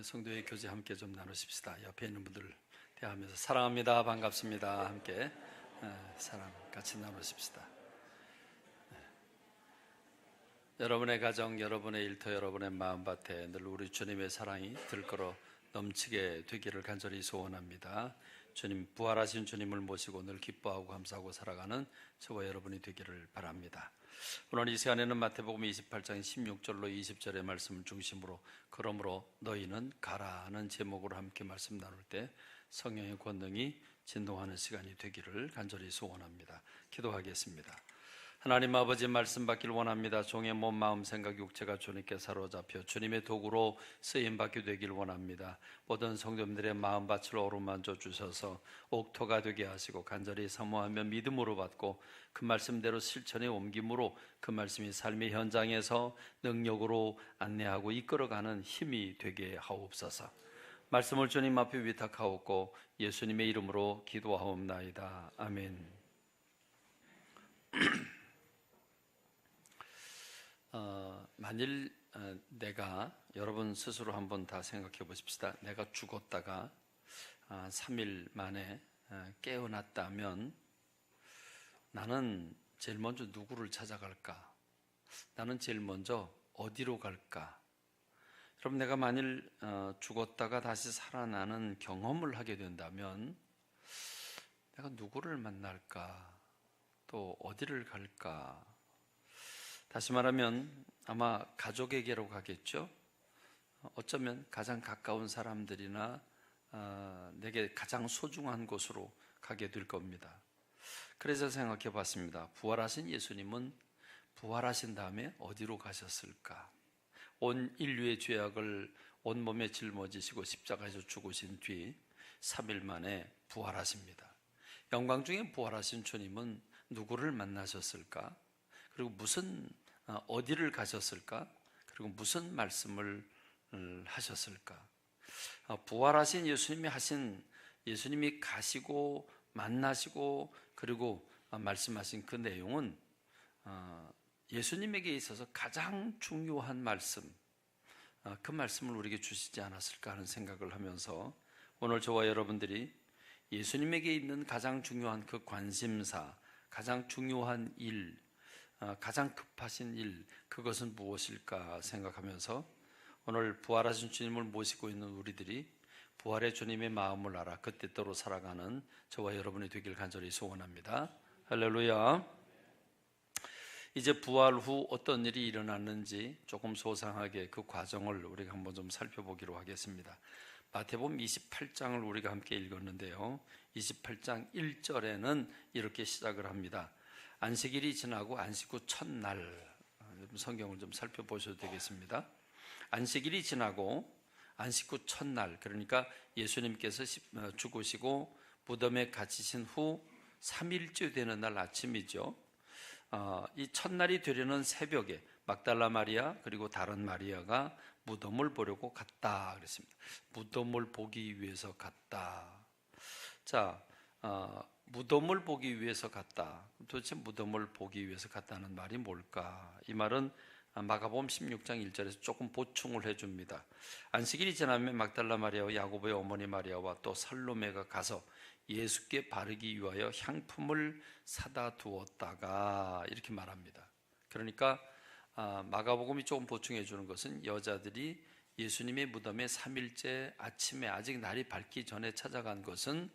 성도의 교제 함께 좀 나누십시다. 옆에 있는 분들 대하면서 사랑합니다, 반갑습니다 함께 사랑 같이 나누십시다. 여러분의 가정, 여러분의 일터, 여러분의 마음밭에 늘 우리 주님의 사랑이 들끓어 넘치게 되기를 간절히 소원합니다. 주님, 부활하신 주님을 모시고 늘 기뻐하고 감사하고 살아가는 저와 여러분이 되기를 바랍니다. 오늘 이 시간에는 마태복음 28장 16절로 20절의 말씀을 중심으로 그러므로 너희는 가라는 제목으로 함께 말씀 나눌 때 성령의 권능이 진동하는 시간이 되기를 간절히 소원합니다. 기도하겠습니다. 하나님 아버지, 말씀 받기를 원합니다. 종의 몸, 마음, 생각, 육체가 주님께 사로잡혀 주님의 도구로 쓰임받게 되기를 원합니다. 모든 성도님들의 마음밭을 어루만져 주셔서 옥토가 되게 하시고 간절히 사모하며 믿음으로 받고 그 말씀대로 실천에 옮김으로 그 말씀이 삶의 현장에서 능력으로 안내하고 이끌어가는 힘이 되게 하옵소서. 말씀을 주님 앞에 위탁하옵고 예수님의 이름으로 기도하옵나이다. 아멘. 만일 내가, 여러분 스스로 한번 다 생각해 보십시다. 내가 죽었다가 3일 만에 깨어났다면 나는 제일 먼저 누구를 찾아갈까? 나는 제일 먼저 어디로 갈까? 여러분, 내가 만일 죽었다가 다시 살아나는 경험을 하게 된다면 내가 누구를 만날까? 또 어디를 갈까? 다시 말하면 아마 가족에게로 가겠죠. 어쩌면 가장 가까운 사람들이나 내게 가장 소중한 곳으로 가게 될 겁니다. 그래서 생각해 봤습니다. 부활하신 예수님은 부활하신 다음에 어디로 가셨을까? 온 인류의 죄악을 온몸에 짊어지시고 십자가에서 죽으신 뒤 3일 만에 부활하십니다. 영광 중에 부활하신 주님은 누구를 만나셨을까? 그리고 어디를 가셨을까? 그리고 무슨 말씀을 하셨을까? 부활하신 예수님이 가시고 만나시고 그리고 말씀하신 그 내용은 예수님에게 있어서 가장 중요한 말씀, 그 말씀을 우리에게 주시지 않았을까 하는 생각을 하면서 오늘 저와 여러분들이 예수님에게 있는 가장 중요한 그 관심사, 가장 중요한 일, 가장 급하신 일, 그것은 무엇일까 생각하면서 오늘 부활하신 주님을 모시고 있는 우리들이 부활의 주님의 마음을 알아 그 뜻대로 살아가는 저와 여러분이 되길 간절히 소원합니다. 할렐루야. 이제 부활 후 어떤 일이 일어났는지 조금 소상하게 그 과정을 우리가 한번 좀 살펴보기로 하겠습니다. 마태복음 28장을 우리가 함께 읽었는데요, 28장 1절에는 이렇게 시작을 합니다. 안식일이 지나고 안식 후 첫날, 성경을 좀 살펴보셔도 되겠습니다. 안식일이 지나고 안식 후 첫날, 그러니까 예수님께서 죽으시고 무덤에 갇히신 후 3일째 되는 날 아침이죠. 이 첫날이 되려는 새벽에 막달라 마리아 그리고 다른 마리아가 무덤을 보려고 갔다 그랬습니다. 무덤을 보기 위해서 갔다. 자, 무덤을 보기 위해서 갔다. 도대체 무덤을 보기 위해서 갔다는 말이 뭘까? 이 말은 마가복음 16장 1절에서 조금 보충을 해줍니다. 안식일이 지나면 막달라 마리아와 야고보의 어머니 마리아와 또 살로메가 가서 예수께 바르기 위하여 향품을 사다 두었다가, 이렇게 말합니다. 그러니까 마가복음이 조금 보충해 주는 것은 여자들이 예수님의 무덤에 3일째 아침에 아직 날이 밝기 전에 찾아간 것은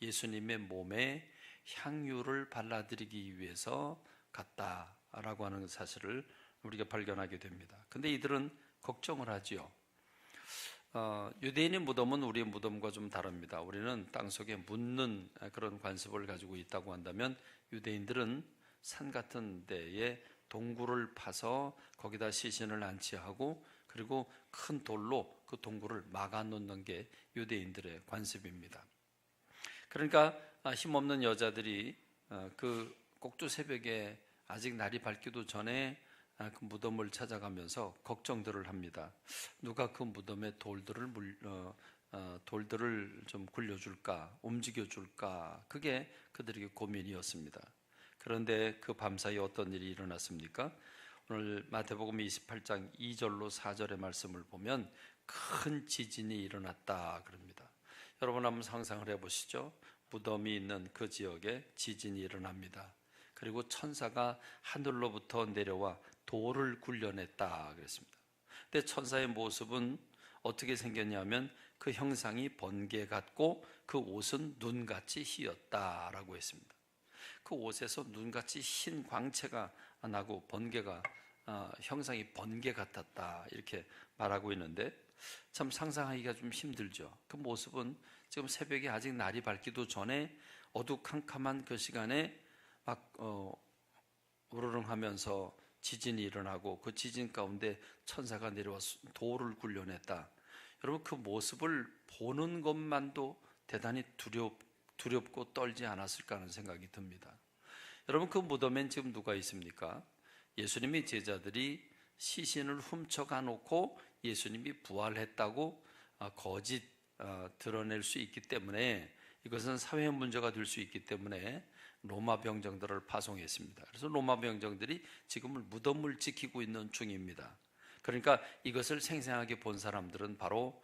예수님의 몸에 향유를 발라드리기 위해서 갔다라고 하는 사실을 우리가 발견하게 됩니다. 근데 이들은 걱정을 하지요. 유대인의 무덤은 우리의 무덤과 좀 다릅니다. 우리는 땅속에 묻는 그런 관습을 가지고 있다고 한다면, 유대인들은 산 같은 데에 동굴을 파서 거기다 시신을 안치하고 그리고 큰 돌로 그 동굴을 막아 놓는 게 유대인들의 관습입니다. 그러니까 힘없는 여자들이 그 꼭두 새벽에 아직 날이 밝기도 전에 그 무덤을 찾아가면서 걱정들을 합니다. 누가 그 무덤에 돌들을 좀 굴려줄까, 움직여줄까, 그게 그들에게 고민이었습니다. 그런데 그 밤사이 어떤 일이 일어났습니까? 오늘 마태복음 28장 2절로 4절의 말씀을 보면 큰 지진이 일어났다 그럽니다. 여러분 한번 상상을 해보시죠. 무덤이 있는 그 지역에 지진이 일어납니다. 그리고 천사가 하늘로부터 내려와 돌을 굴려냈다 그랬습니다. 근데 천사의 모습은 어떻게 생겼냐면 그 형상이 번개 같고 그 옷은 눈같이 희었다라고 했습니다. 그 옷에서 눈같이 흰 광채가 나고 번개가 형상이 번개 같았다 이렇게 말하고 있는데 참 상상하기가 좀 힘들죠. 그 모습은 지금 새벽에 아직 날이 밝기도 전에 어두컴컴한 그 시간에 막 우르릉하면서 지진이 일어나고 그 지진 가운데 천사가 내려와 돌을 굴려냈다. 여러분 그 모습을 보는 것만도 대단히 두렵고 떨지 않았을까 하는 생각이 듭니다. 여러분 그 무덤엔 지금 누가 있습니까? 예수님의 제자들이 시신을 훔쳐가 놓고 예수님이 부활했다고 거짓 드러낼 수 있기 때문에 이것은 사회 문제가 될 수 있기 때문에 로마 병정들을 파송했습니다. 그래서 로마 병정들이 지금은 무덤을 지키고 있는 중입니다. 그러니까 이것을 생생하게 본 사람들은 바로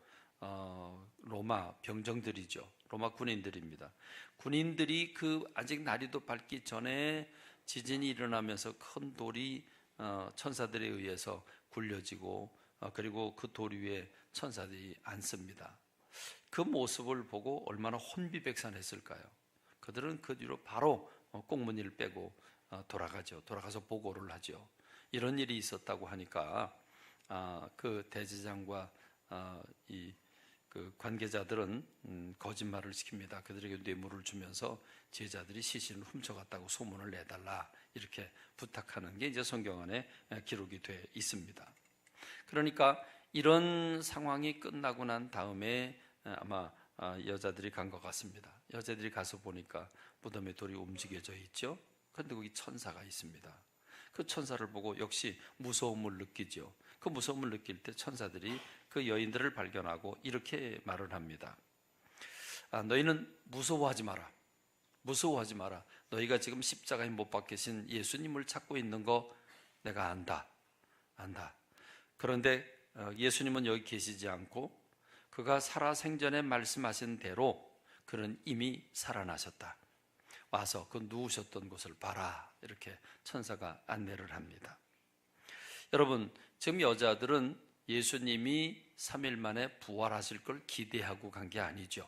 로마 병정들이죠. 로마 군인들입니다. 군인들이 그 아직 날이도 밝기 전에 지진이 일어나면서 큰 돌이 천사들에 의해서 굴려지고 그리고 그 돌 위에 천사들이 앉습니다. 그 모습을 보고 얼마나 혼비백산했을까요? 그들은 그 뒤로 바로 꽁무니를 빼고 돌아가죠. 돌아가서 보고를 하죠. 이런 일이 있었다고 하니까 그 대제장과 그 관계자들은 거짓말을 시킵니다. 그들에게 뇌물을 주면서 제자들이 시신을 훔쳐갔다고 소문을 내달라 이렇게 부탁하는 게 이제 성경 안에 기록이 돼 있습니다. 그러니까 이런 상황이 끝나고 난 다음에 아마 여자들이 간 것 같습니다. 여자들이 가서 보니까 무덤에 돌이 움직여져 있죠. 그런데 거기 천사가 있습니다. 그 천사를 보고 역시 무서움을 느끼죠. 그 무서움을 느낄 때 천사들이 그 여인들을 발견하고 이렇게 말을 합니다. 너희는 무서워하지 마라. 무서워하지 마라. 너희가 지금 십자가에 못 박히신 예수님을 찾고 있는 거 내가 안다. 그런데 예수님은 여기 계시지 않고 그가 살아생전에 말씀하신 대로 그는 이미 살아나셨다. 와서 그 누우셨던 곳을 봐라. 이렇게 천사가 안내를 합니다. 여러분, 지금 여자들은 예수님이 3일 만에 부활하실 걸 기대하고 간 게 아니죠.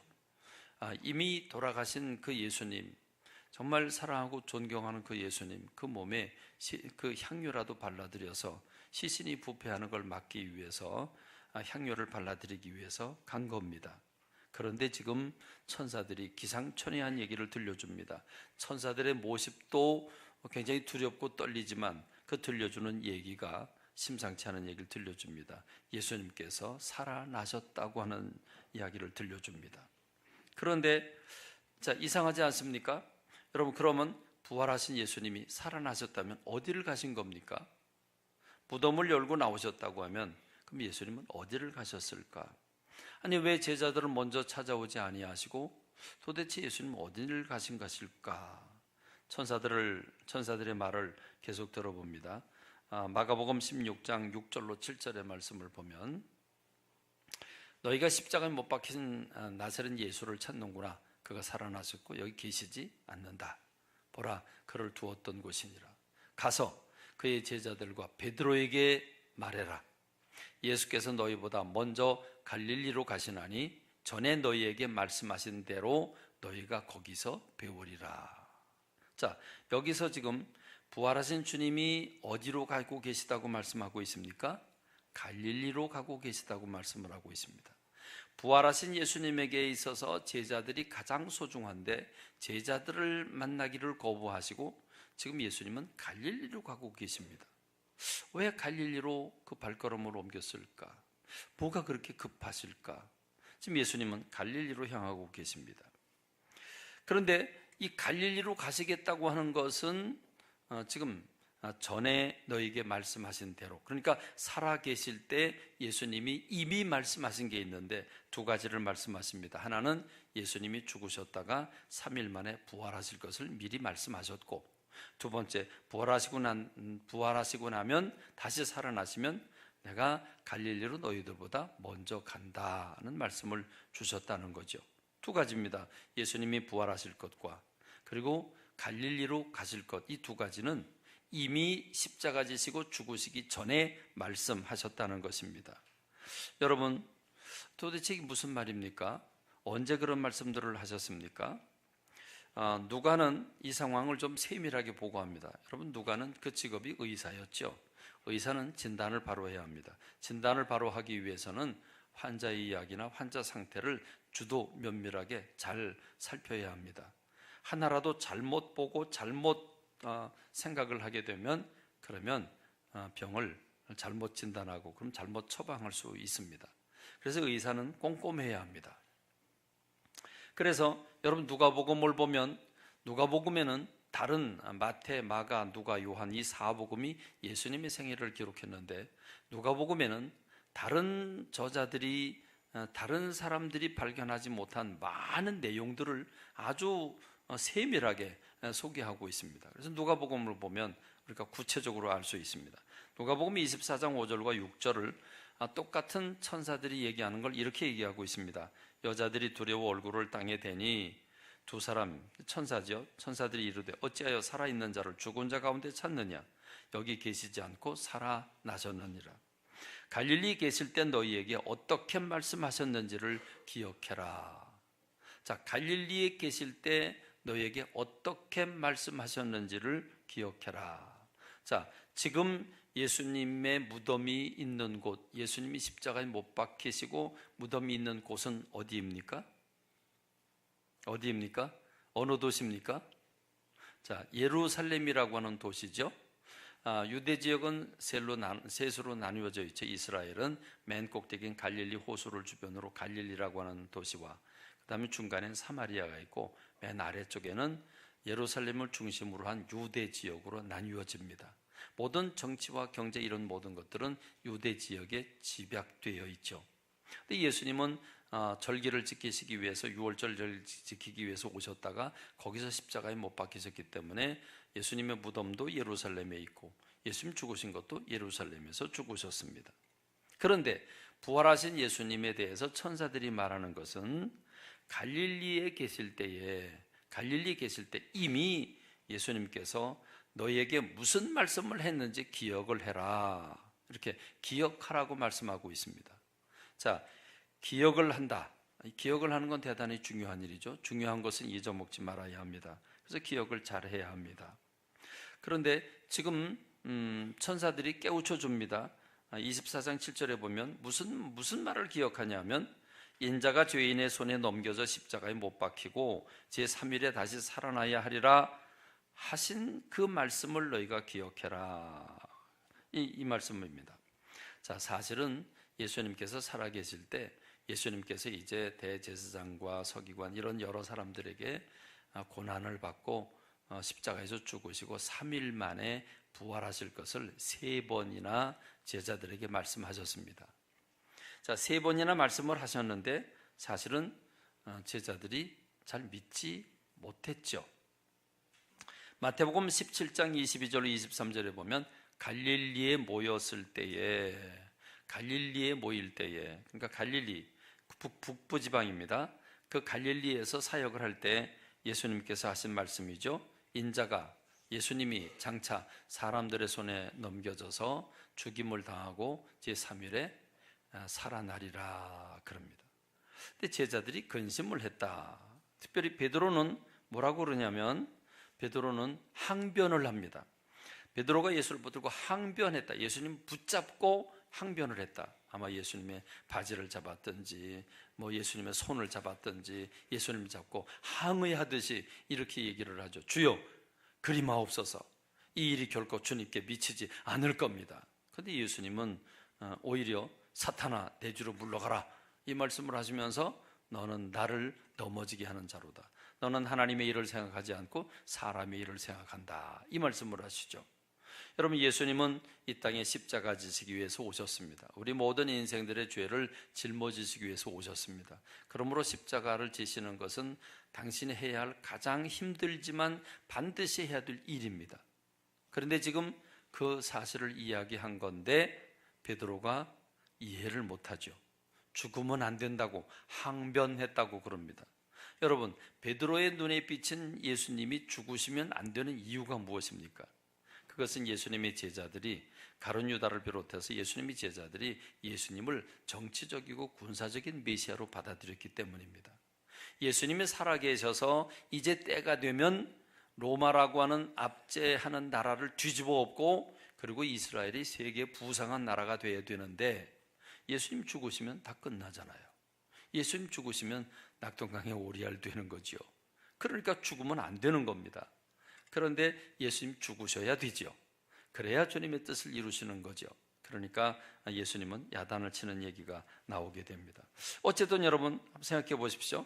이미 돌아가신 그 예수님, 정말 사랑하고 존경하는 그 예수님, 그 몸에 그 향유라도 발라드려서 시신이 부패하는 걸 막기 위해서 향유를 발라드리기 위해서 간 겁니다. 그런데 지금 천사들이 기상천외한 얘기를 들려줍니다. 천사들의 모습도 굉장히 두렵고 떨리지만 그 들려주는 얘기가 심상치 않은 얘기를 들려줍니다. 예수님께서 살아나셨다고 하는 이야기를 들려줍니다. 그런데 자, 이상하지 않습니까? 여러분, 그러면 부활하신 예수님이 살아나셨다면 어디를 가신 겁니까? 무덤을 열고 나오셨다고 하면 그럼 예수님은 어디를 가셨을까? 아니, 왜 제자들을 먼저 찾아오지 아니하시고 도대체 예수님은 어디를 가신 것일까? 천사들의 말을 계속 들어봅니다. 마가복음 16장 6절로 7절의 말씀을 보면 너희가 십자가에 못 박힌 나사렛 예수를 찾는구나. 그가 살아나셨고 여기 계시지 않는다. 보라, 그를 두었던 곳이니라. 가서 그의 제자들과 베드로에게 말해라. 예수께서 너희보다 먼저 갈릴리로 가시나니 전에 너희에게 말씀하신 대로 너희가 거기서 배우리라. 자, 여기서 지금 부활하신 주님이 어디로 가고 계시다고 말씀하고 있습니까? 갈릴리로 가고 계시다고 말씀을 하고 있습니다. 부활하신 예수님에게 있어서 제자들이 가장 소중한데 제자들을 만나기를 거부하시고 지금 예수님은 갈릴리로 가고 계십니다. 왜 갈릴리로 그 발걸음을 옮겼을까? 뭐가 그렇게 급하실까? 지금 예수님은 갈릴리로 향하고 계십니다. 그런데 이 갈릴리로 가시겠다고 하는 것은 지금 전에 너에게 말씀하신 대로, 그러니까 살아계실 때 예수님이 이미 말씀하신 게 있는데 두 가지를 말씀하십니다. 하나는 예수님이 죽으셨다가 3일 만에 부활하실 것을 미리 말씀하셨고, 두 번째 부활하시고 나면 다시 살아나시면 내가 갈릴리로 너희들보다 먼저 간다는 말씀을 주셨다는 거죠. 두 가지입니다. 예수님이 부활하실 것과 그리고 갈릴리로 가실 것, 이 두 가지는 이미 십자가 지시고 죽으시기 전에 말씀하셨다는 것입니다. 여러분, 도대체 이게 무슨 말입니까? 언제 그런 말씀들을 하셨습니까? 누가는 이 상황을 좀 세밀하게 보고합니다. 여러분, 누가는 그 직업이 의사였죠. 의사는 진단을 바로 해야 합니다. 진단을 바로 하기 위해서는 환자의 이야기나 환자 상태를 주도 면밀하게 잘 살펴야 합니다. 하나라도 잘못 보고 잘못 생각을 하게 되면 그러면 병을 잘못 진단하고 그럼 잘못 처방할 수 있습니다. 그래서 의사는 꼼꼼해야 합니다. 그래서 여러분 누가복음을 보면 누가복음에는 다른 마태, 마가, 누가, 요한 이 사복음이 예수님의 생애를 기록했는데 누가복음에는 다른 저자들이 다른 사람들이 발견하지 못한 많은 내용들을 아주 세밀하게 소개하고 있습니다. 그래서 누가복음을 보면 우리가 구체적으로 알 수 있습니다. 누가복음 24장 5절과 6절을 똑같은 천사들이 얘기하는 걸 이렇게 얘기하고 있습니다. 여자들이 두려워 얼굴을 땅에 대니 두 사람, 천사죠. 천사들이 이르되 어찌하여 살아있는 자를 죽은 자 가운데 찾느냐? 여기 계시지 않고 살아나셨느니라. 갈릴리 계실 때 너희에게 어떻게 말씀하셨는지를 기억해라. 자, 갈릴리에 계실 때 너희에게 어떻게 말씀하셨는지를 기억해라. 자, 지금 예수님의 무덤이 있는 곳, 예수님이 십자가에 못 박히시고 무덤이 있는 곳은 어디입니까? 어디입니까? 어느 도시입니까? 자, 예루살렘이라고 하는 도시죠. 유대 지역은 셋으로 나누어져 있죠. 이스라엘은 맨 꼭대기인 갈릴리 호수를 주변으로 갈릴리라고 하는 도시와 그 다음에 중간에는 사마리아가 있고 맨 아래쪽에는 예루살렘을 중심으로 한 유대 지역으로 나뉘어집니다. 모든 정치와 경제 이런 모든 것들은 유대 지역에 집약되어 있죠. 근데 예수님은 절기를 지키시기 위해서 유월절을 지키기 위해서 오셨다가 거기서 십자가에 못 박히셨기 때문에 예수님의 무덤도 예루살렘에 있고 예수님 죽으신 것도 예루살렘에서 죽으셨습니다. 그런데 부활하신 예수님에 대해서 천사들이 말하는 것은 갈릴리에 계실 때에 이미 예수님께서 너희에게 무슨 말씀을 했는지 기억을 해라. 이렇게 기억하라고 말씀하고 있습니다. 자, 기억을 한다. 기억을 하는 건 대단히 중요한 일이죠. 중요한 것은 잊어먹지 말아야 합니다. 그래서 기억을 잘 해야 합니다. 그런데 지금 천사들이 깨우쳐 줍니다. 24장 7절에 보면 무슨 말을 기억하냐면 인자가 죄인의 손에 넘겨져 십자가에 못 박히고 제3일에 다시 살아나야 하리라 하신 그 말씀을 너희가 기억해라. 이 말씀입니다. 자, 사실은 예수님께서 살아계실 때 예수님께서 이제 대제사장과 서기관 이런 여러 사람들에게 고난을 받고 십자가에서 죽으시고 3일 만에 부활하실 것을 3번이나 제자들에게 말씀하셨습니다. 자, 3번이나 말씀을 하셨는데 사실은 제자들이 잘 믿지 못했죠. 마태복음 17장 22절 23절에 보면 갈릴리에 모일 때에 그러니까 갈릴리 북부 지방입니다. 그 갈릴리에서 사역을 할 때 예수님께서 하신 말씀이죠. 인자가 예수님이 장차 사람들의 손에 넘겨져서 죽임을 당하고 제3일에 살아나리라 그럽니다. 근데 제자들이 근심을 했다. 특별히 베드로는 뭐라고 그러냐면 베드로는 항변을 합니다. 베드로가 예수를 붙들고 항변했다. 예수님 붙잡고 항변을 했다. 아마 예수님의 바지를 잡았든지 뭐 예수님의 손을 잡았든지 예수님을 잡고 항의하듯이 이렇게 얘기를 하죠. 주여 그리마옵소서. 이 일이 결코 주님께 미치지 않을 겁니다. 그런데 예수님은 오히려 사탄아 내 주로 물러가라 이 말씀을 하시면서 너는 나를 넘어지게 하는 자로다. 너는 하나님의 일을 생각하지 않고 사람의 일을 생각한다. 이 말씀을 하시죠. 여러분, 예수님은 이 땅에 십자가 지시기 위해서 오셨습니다. 우리 모든 인생들의 죄를 짊어지시기 위해서 오셨습니다. 그러므로 십자가를 지시는 것은 당신이 해야 할 가장 힘들지만 반드시 해야 될 일입니다. 그런데 지금 그 사실을 이야기한 건데 베드로가 이해를 못하죠. 죽으면 안 된다고 항변했다고 그럽니다. 여러분, 베드로의 눈에 비친 예수님이 죽으시면 안 되는 이유가 무엇입니까? 그것은 예수님의 제자들이, 가룟 유다를 비롯해서 예수님의 제자들이 예수님을 정치적이고 군사적인 메시아로 받아들였기 때문입니다. 예수님이 살아계셔서 이제 때가 되면 로마라고 하는 압제하는 나라를 뒤집어 엎고, 그리고 이스라엘이 세계 부상한 나라가 되어야 되는데, 예수님 죽으시면 다 끝나잖아요. 예수님 죽으시면 낙동강에 오리알 되는 거죠. 그러니까 죽으면 안 되는 겁니다. 그런데 예수님 죽으셔야 되죠. 그래야 주님의 뜻을 이루시는 거죠. 그러니까 예수님은 야단을 치는 얘기가 나오게 됩니다. 어쨌든 여러분 한번 생각해 보십시오.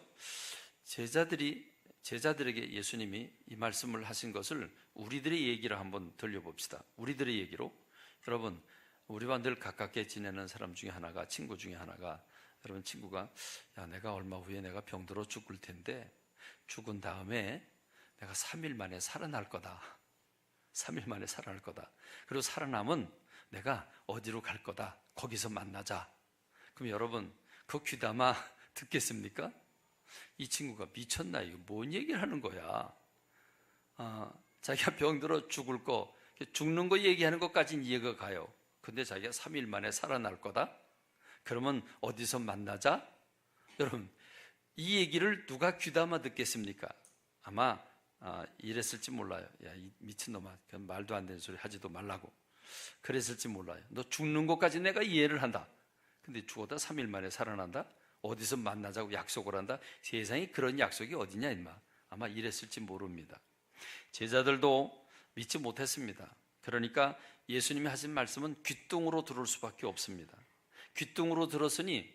제자들에게 예수님이 이 말씀을 하신 것을 우리들의 얘기를 한번 들려봅시다. 우리들의 얘기로. 여러분, 우리와 늘 가깝게 지내는 사람 중에 하나가, 친구 중에 하나가, 여러분 친구가, 야, 내가 얼마 후에 내가 병들어 죽을 텐데 죽은 다음에 내가 3일 만에 살아날 거다. 3일 만에 살아날 거다. 그리고 살아남은 내가 어디로 갈 거다. 거기서 만나자. 그럼 여러분, 그 귀담아 듣겠습니까? 이 친구가 미쳤나? 이거 뭔 얘기를 하는 거야? 자기가 병들어 죽을 거, 죽는 거 얘기하는 것까지는 이해가 가요. 근데 자기가 3일 만에 살아날 거다? 그러면 어디서 만나자? 여러분, 이 얘기를 누가 귀담아 듣겠습니까? 아마 이랬을지 몰라요. 야, 이 미친놈아, 말도 안 되는 소리 하지도 말라고. 그랬을지 몰라요. 너 죽는 것까지 내가 이해를 한다. 근데 죽어다 3일 만에 살아난다? 어디서 만나자고 약속을 한다? 세상에 그런 약속이 어디냐 임마. 아마 이랬을지 모릅니다. 제자들도 믿지 못했습니다. 그러니까 예수님이 하신 말씀은 귓등으로 들을 수밖에 없습니다. 귓등으로 들었으니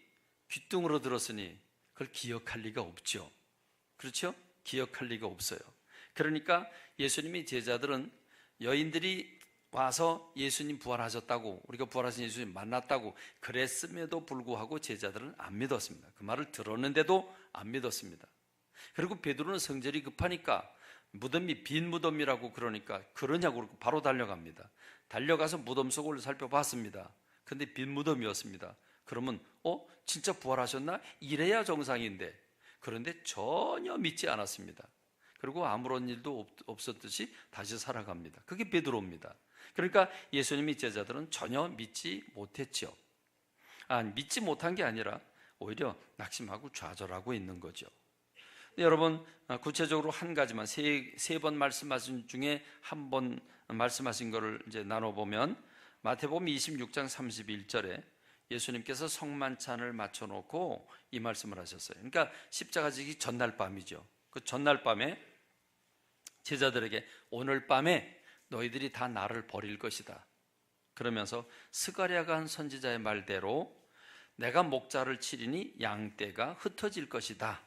그걸 기억할 리가 없죠. 그렇죠? 기억할 리가 없어요. 그러니까 예수님의 제자들은 여인들이 와서 예수님 부활하셨다고, 우리가 부활하신 예수님 만났다고 그랬음에도 불구하고 제자들은 안 믿었습니다. 그 말을 들었는데도 안 믿었습니다. 그리고 베드로는 성질이 급하니까 무덤이 빈 무덤이라고 그러니까 그러냐고 그러고 바로 달려갑니다. 달려가서 무덤 속을 살펴봤습니다. 근데 빈 무덤이었습니다. 그러면 진짜 부활하셨나? 이래야 정상인데. 그런데 전혀 믿지 않았습니다. 그리고 아무런 일도 없었듯이 다시 살아갑니다. 그게 베드로입니다. 그러니까 예수님의 제자들은 전혀 믿지 못했죠. 믿지 못한 게 아니라 오히려 낙심하고 좌절하고 있는 거죠. 여러분, 구체적으로 한 가지만, 세 번 말씀하신 중에 한 번 말씀하신 거를 이제 나눠보면, 마태복음 26장 31절에 예수님께서 성만찬을 맞춰놓고 이 말씀을 하셨어요. 그러니까 십자가 지기 전날 밤이죠. 그 전날 밤에 제자들에게 오늘 밤에 너희들이 다 나를 버릴 것이다. 그러면서 스가랴가 한 선지자의 말대로 내가 목자를 치리니 양떼가 흩어질 것이다.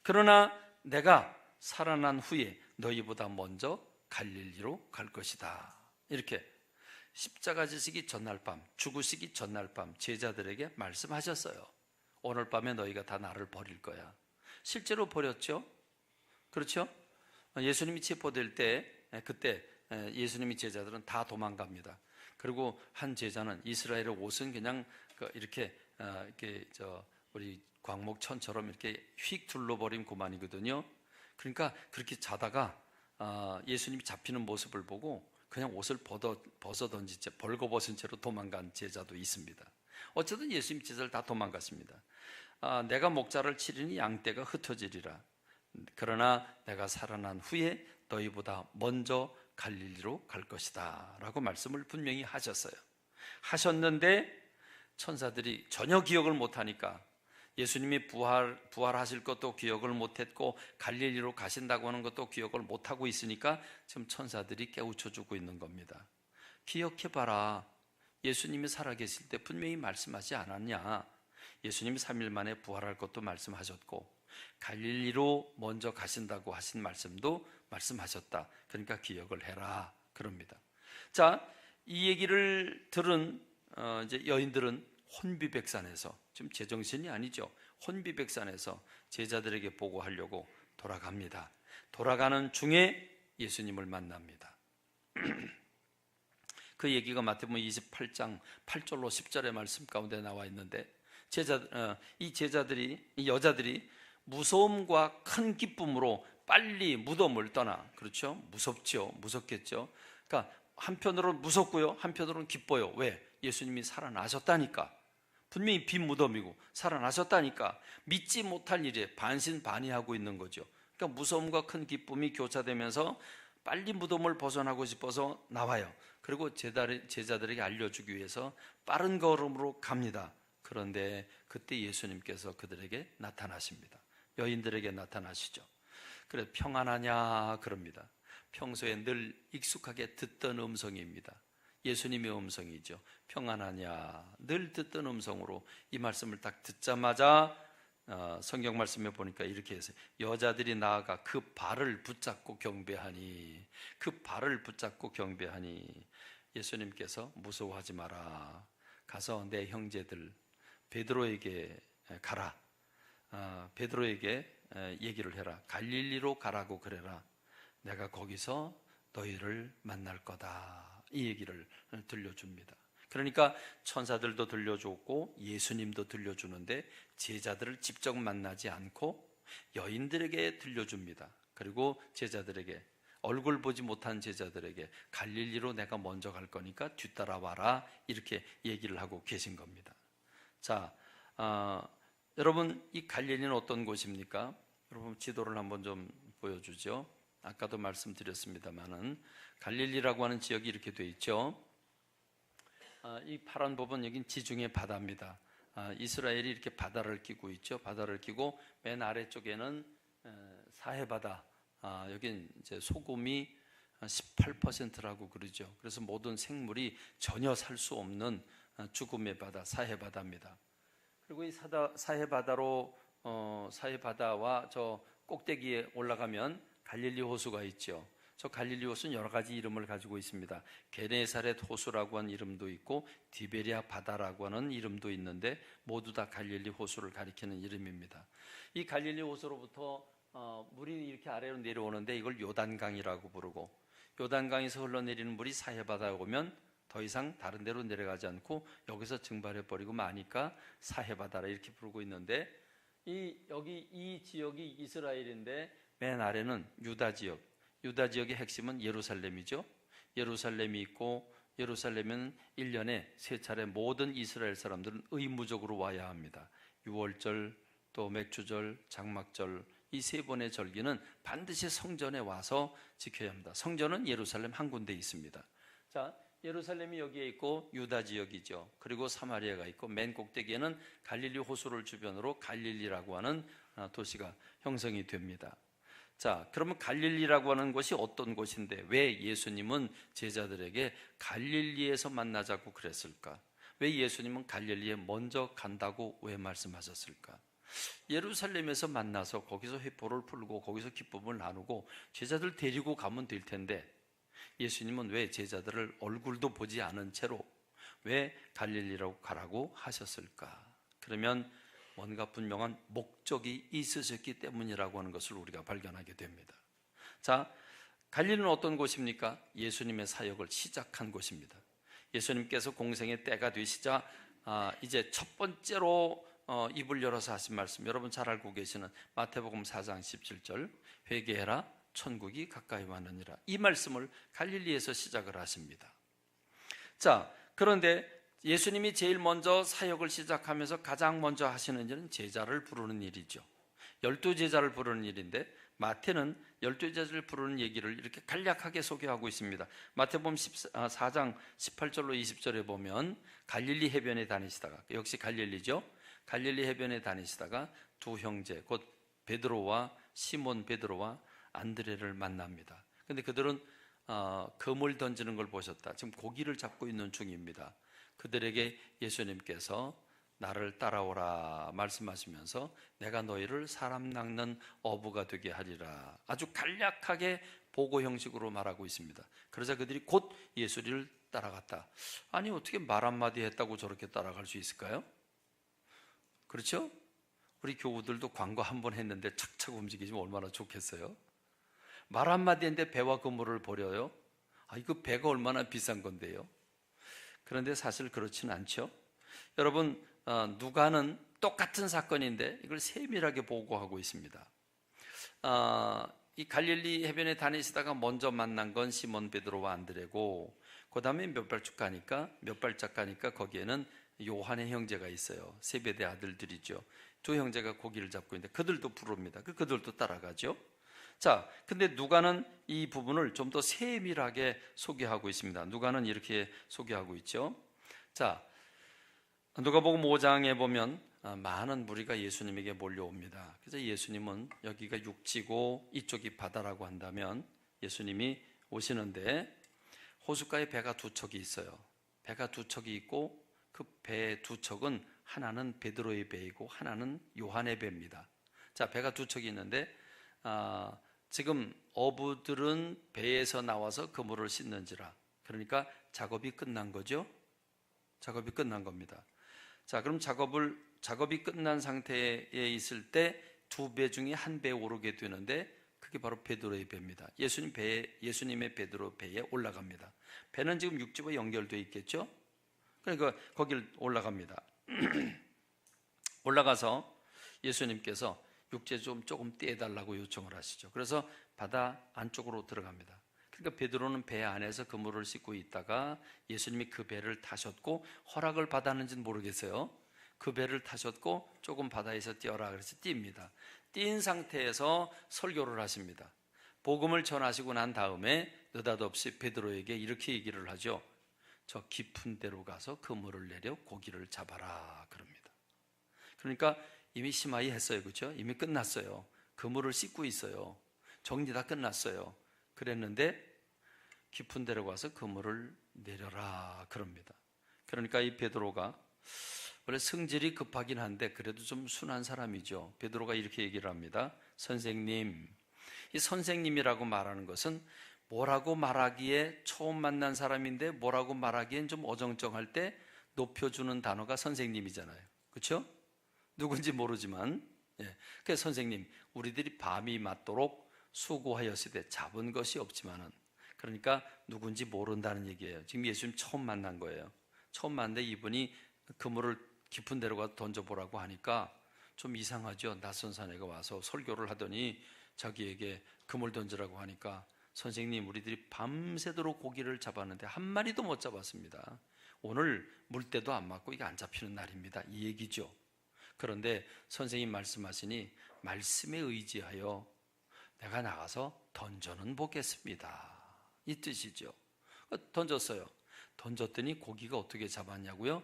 그러나 내가 살아난 후에 너희보다 먼저 갈릴리로 갈 것이다. 이렇게 십자가 지시기 전날 밤, 죽으시기 전날 밤 제자들에게 말씀하셨어요. 오늘 밤에 너희가 다 나를 버릴 거야. 실제로 버렸죠? 그렇죠? 예수님이 체포될 때, 그때 예수님이 제자들은 다 도망갑니다. 그리고 한 제자는 이스라엘의 옷은 그냥 이렇게 우리 광목천처럼 이렇게 휙 둘러버린 고만이거든요. 그러니까 그렇게 자다가 예수님이 잡히는 모습을 보고 그냥 옷을 벗어던진 채, 벌거벗은 채로 도망간 제자도 있습니다. 어쨌든 예수님 제자들 다 도망갔습니다. 내가 목자를 치리니 양떼가 흩어지리라. 그러나 내가 살아난 후에 너희보다 먼저 갈릴리로 갈 것이다 라고 말씀을 분명히 하셨어요. 하셨는데 천사들이 전혀 기억을 못하니까, 예수님이 부활하실 것도 기억을 못했고 갈릴리로 가신다고 하는 것도 기억을 못하고 있으니까 지금 천사들이 깨우쳐주고 있는 겁니다. 기억해봐라. 예수님이 살아계실 때 분명히 말씀하지 않았냐. 예수님이 3일 만에 부활할 것도 말씀하셨고 갈릴리로 먼저 가신다고 하신 말씀도 말씀하셨다. 그러니까 기억을 해라 그럽니다. 자, 이 얘기를 들은 이제 여인들은 혼비백산에서, 지금 제정신이 아니죠. 혼비백산에서 제자들에게 보고하려고 돌아갑니다. 돌아가는 중에 예수님을 만납니다. 그 얘기가 마태복음 28장 8절로 10절의 말씀 가운데 나와 있는데 이 여자들이 무서움과 큰 기쁨으로 빨리 무덤을 떠나. 그렇죠? 무섭겠죠. 그러니까 한편으로는 무섭고요, 한편으로는 기뻐요. 왜? 예수님이 살아나셨다니까. 분명히 빈 무덤이고 살아나셨다니까. 믿지 못할 일에 반신반의하고 있는 거죠. 그러니까 무서움과 큰 기쁨이 교차되면서 빨리 무덤을 벗어나고 싶어서 나와요. 그리고 제자들에게 알려주기 위해서 빠른 걸음으로 갑니다. 그런데 그때 예수님께서 그들에게 나타나십니다. 여인들에게 나타나시죠. 그래, 평안하냐 그럽니다. 평소에 늘 익숙하게 듣던 음성입니다. 예수님의 음성이죠. 평안하냐, 늘 듣던 음성으로 이 말씀을 딱 듣자마자 성경 말씀에 보니까 이렇게 해서 여자들이 나아가 그 발을 붙잡고 경배하니, 예수님께서 무서워하지 마라. 가서 내 형제들 베드로에게 가라. 베드로에게 얘기를 해라. 갈릴리로 가라고 그래라. 내가 거기서 너희를 만날 거다. 이 얘기를 들려줍니다. 그러니까 천사들도 들려줬고 예수님도 들려주는데 제자들을 직접 만나지 않고 여인들에게 들려줍니다. 그리고 제자들에게, 얼굴 보지 못한 제자들에게 갈릴리로 내가 먼저 갈 거니까 뒤따라와라, 이렇게 얘기를 하고 계신 겁니다. 자, 여러분, 이 갈릴리는 어떤 곳입니까? 여러분 지도를 한번 좀 보여주죠. 아까도 말씀드렸습니다만은 갈릴리라고 하는 지역이 이렇게 돼 있죠. 이 파란 부분, 여긴 지중해 바다입니다. 이스라엘이 이렇게 바다를 끼고 있죠. 바다를 끼고 맨 아래쪽에는 사해바다. 여긴 이제 소금이 18%라고 그러죠. 그래서 모든 생물이 전혀 살 수 없는 죽음의 바다, 사해바다입니다. 그리고 이 사해바다와 저 꼭대기에 올라가면 갈릴리 호수가 있죠. 저 갈릴리 호수는 여러 가지 이름을 가지고 있습니다. 게네사렛 호수라고 하는 이름도 있고 디베리아 바다라고 하는 이름도 있는데 모두 다 갈릴리 호수를 가리키는 이름입니다. 이 갈릴리 호수로부터 물이 이렇게 아래로 내려오는데 이걸 요단강이라고 부르고, 요단강에서 흘러내리는 물이 사해바다에 오면 더 이상 다른 데로 내려가지 않고 여기서 증발해 버리고 마니까 사해바다라 이렇게 부르고 있는데, 이 지역이 이스라엘인데 맨 아래는 유다 지역의 핵심은 예루살렘이죠. 예루살렘이 있고, 예루살렘은 1년에 3차례 모든 이스라엘 사람들은 의무적으로 와야 합니다. 유월절, 또 맥주절, 장막절, 이 3번의 절기는 반드시 성전에 와서 지켜야 합니다. 성전은 예루살렘 한 군데 있습니다. 자, 예루살렘이 여기에 있고 유다 지역이죠. 그리고 사마리아가 있고 맨 꼭대기에는 갈릴리 호수를 주변으로 갈릴리라고 하는 도시가 형성이 됩니다. 자, 그러면 갈릴리라고 하는 곳이 어떤 곳인데 왜 예수님은 제자들에게 갈릴리에서 만나자고 그랬을까? 왜 예수님은 갈릴리에 먼저 간다고 왜 말씀하셨을까? 예루살렘에서 만나서 거기서 회포를 풀고 거기서 기쁨을 나누고 제자들 데리고 가면 될 텐데 예수님은 왜 제자들을 얼굴도 보지 않은 채로 왜 갈릴리라고 가라고 하셨을까? 그러면 뭔가 분명한 목적이 있으셨기 때문이라고 하는 것을 우리가 발견하게 됩니다. 자, 갈릴리는 어떤 곳입니까? 예수님의 사역을 시작한 곳입니다. 예수님께서 공생의 때가 되시자 이제 첫 번째로 입을 열어서 하신 말씀, 여러분 잘 알고 계시는 마태복음 4장 17절, 회개해라 천국이 가까이 왔느니라, 이 말씀을 갈릴리에서 시작을 하십니다. 자, 그런데 예수님이 제일 먼저 사역을 시작하면서 가장 먼저 하시는 일은 제자를 부르는 일이죠. 12제자를 부르는 일인데 마태는 12제자를 부르는 얘기를 이렇게 간략하게 소개하고 있습니다. 마태복음 4장 18절로 20절에 보면 갈릴리 해변에 다니시다가, 역시 갈릴리죠. 갈릴리 해변에 다니시다가 두 형제, 곧 베드로와 시몬 베드로와 안드레를 만납니다. 그런데 그들은 그물 던지는 걸 보셨다. 지금 고기를 잡고 있는 중입니다. 그들에게 예수님께서 나를 따라오라 말씀하시면서 내가 너희를 사람 낚는 어부가 되게 하리라, 아주 간략하게 보고 형식으로 말하고 있습니다. 그러자 그들이 곧 예수를 따라갔다. 아니, 어떻게 말 한마디 했다고 저렇게 따라갈 수 있을까요? 그렇죠? 우리 교우들도 광고 한 번 했는데 착착 움직이시면 얼마나 좋겠어요? 말 한마디 했는데 배와 그물을 버려요? 이거 배가 얼마나 비싼 건데요? 그런데 사실 그렇지는 않죠. 여러분, 누가는 똑같은 사건인데 이걸 세밀하게 보고하고 있습니다. 이 갈릴리 해변에 다니시다가 먼저 만난 건 시몬 베드로와 안드레고, 그 다음에 몇 발짝 가니까 거기에는 요한의 형제가 있어요. 세베대 아들들이죠. 두 형제가 고기를 잡고 있는데 그들도 부릅니다. 그들도 따라가죠. 자, 근데 누가는 이 부분을 좀 더 세밀하게 소개하고 있습니다. 누가는 이렇게 소개하고 있죠. 자, 누가복음 5장에 보면 많은 무리가 예수님에게 몰려옵니다. 그래서 예수님은 여기가 육지고 이쪽이 바다라고 한다면 예수님이 오시는데 호숫가에 배가 두 척이 있어요. 배가 두 척이 있고 그 배 두 척은 하나는 베드로의 배이고 하나는 요한의 배입니다. 자, 배가 두 척이 있는데 지금 어부들은 배에서 나와서 그물을 씻는지라, 그러니까 작업이 끝난 거죠. 작업이 끝난 겁니다. 자, 그럼 작업이 끝난 상태에 있을 때 두 배 중에 한 배에 오르게 되는데 그게 바로 베드로의 배입니다. 예수님의 베드로 배에 올라갑니다. 배는 지금 육지와 연결되어 있겠죠. 그러니까 거기를 올라갑니다. 올라가서 예수님께서 육지에 조금 떼달라고 요청을 하시죠. 그래서 바다 안쪽으로 들어갑니다. 그러니까 베드로는 배 안에서 그물을 씻고 있다가 예수님이 그 배를 타셨고, 허락을 받았는지는 모르겠어요. 그 배를 타셨고 조금 바다에서 뛰어라 그래서 띱니다. 뛴 상태에서 설교를 하십니다. 복음을 전하시고 난 다음에 느닷없이 베드로에게 이렇게 얘기를 하죠. 저 깊은 데로 가서 그물을 내려 고기를 잡아라 그럽니다. 그러니까 이미 심하이 했어요. 그렇죠? 이미 끝났어요. 그물을 씻고 있어요. 정리 다 끝났어요. 그랬는데 깊은 데로 가서 그물을 내려라 그럽니다. 그러니까 이 베드로가 원래 성질이 급하긴 한데 그래도 좀 순한 사람이죠. 베드로가 이렇게 얘기를 합니다. 선생님, 이 선생님이라고 말하는 것은 뭐라고 말하기에 처음 만난 사람인데 뭐라고 말하기엔 좀 어정쩡할 때 높여주는 단어가 선생님이잖아요. 그렇죠? 누군지 모르지만, 그래서 선생님, 우리들이 밤이 맞도록 수고하였으되 잡은 것이 없지만은, 그러니까 누군지 모른다는 얘기예요. 지금 예수님 처음 만난 거예요. 처음 만났는데 이분이 그물을 깊은 데로 가서 던져보라고 하니까 좀 이상하죠. 낯선 사내가 와서 설교를 하더니 자기에게 그물 던지라고 하니까, 선생님, 우리들이 밤새도록 고기를 잡았는데 한 마리도 못 잡았습니다. 오늘 물때도 안 맞고 이게 안 잡히는 날입니다. 이 얘기죠. 그런데 선생님 말씀하시니 말씀에 의지하여 내가 나가서 던져는 보겠습니다. 이 뜻이죠. 던졌어요. 던졌더니 고기가 어떻게 잡았냐고요?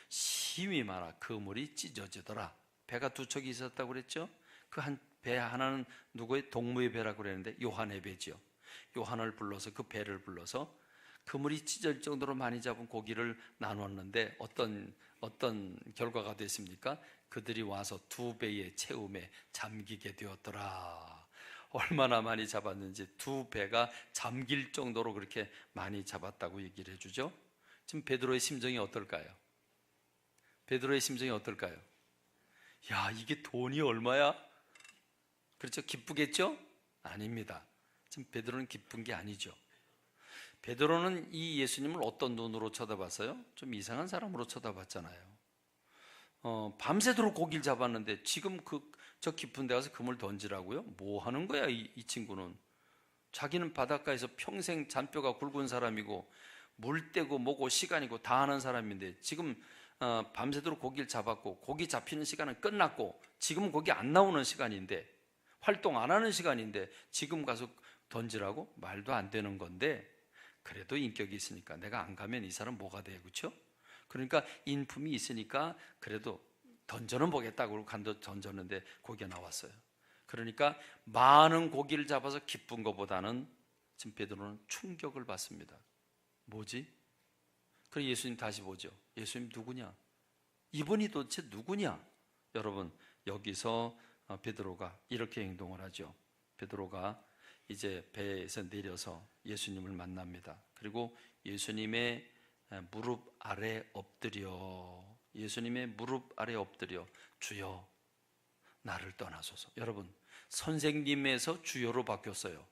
힘이 많아 그물이 찢어지더라. 배가 두 척이 있었다고 그랬죠? 그 배 하나는 누구의? 동무의 배라고 그랬는데 요한의 배죠. 요한을 불러서, 그 배를 불러서 그물이 찢어질 정도로 많이 잡은 고기를 나눴는데 어떤 결과가 됐습니까? 그들이 와서 두 배의 채움에 잠기게 되었더라. 얼마나 많이 잡았는지 두 배가 잠길 정도로 그렇게 많이 잡았다고 얘기를 해주죠. 지금 베드로의 심정이 어떨까요? 베드로의 심정이 어떨까요? 야, 이게 돈이 얼마야? 그렇죠? 기쁘겠죠? 아닙니다. 지금 베드로는 기쁜 게 아니죠. 베드로는 이 예수님을 어떤 눈으로 쳐다봤어요? 좀 이상한 사람으로 쳐다봤잖아요. 밤새도록 고기를 잡았는데 지금 저 깊은 데 가서 그물 던지라고요? 뭐 하는 거야, 이 친구는? 자기는 바닷가에서 평생 잔뼈가 굵은 사람이고 물 떼고 뭐고 시간이고 다 하는 사람인데 지금 밤새도록 고기를 잡았고 고기 잡히는 시간은 끝났고 지금은 고기 안 나오는 시간인데, 활동 안 하는 시간인데 지금 가서 던지라고? 말도 안 되는 건데, 그래도 인격이 있으니까 내가 안 가면 이 사람 뭐가 돼, 그렇죠? 그러니까 인품이 있으니까 그래도 던져는 보겠다고 던졌는데 고기가 나왔어요. 그러니까 많은 고기를 잡아서 기쁜 것보다는 지금 베드로는 충격을 받습니다. 뭐지? 그래서 예수님 다시 보죠. 예수님 누구냐? 이분이 도대체 누구냐? 여러분, 여기서 베드로가 이렇게 행동을 하죠. 베드로가 이제 배에서 내려서 예수님을 만납니다. 그리고 예수님의 무릎 아래 엎드려, 예수님의 무릎 아래 엎드려 주여 나를 떠나소서. 여러분, 선생님에서 주여로 바뀌었어요.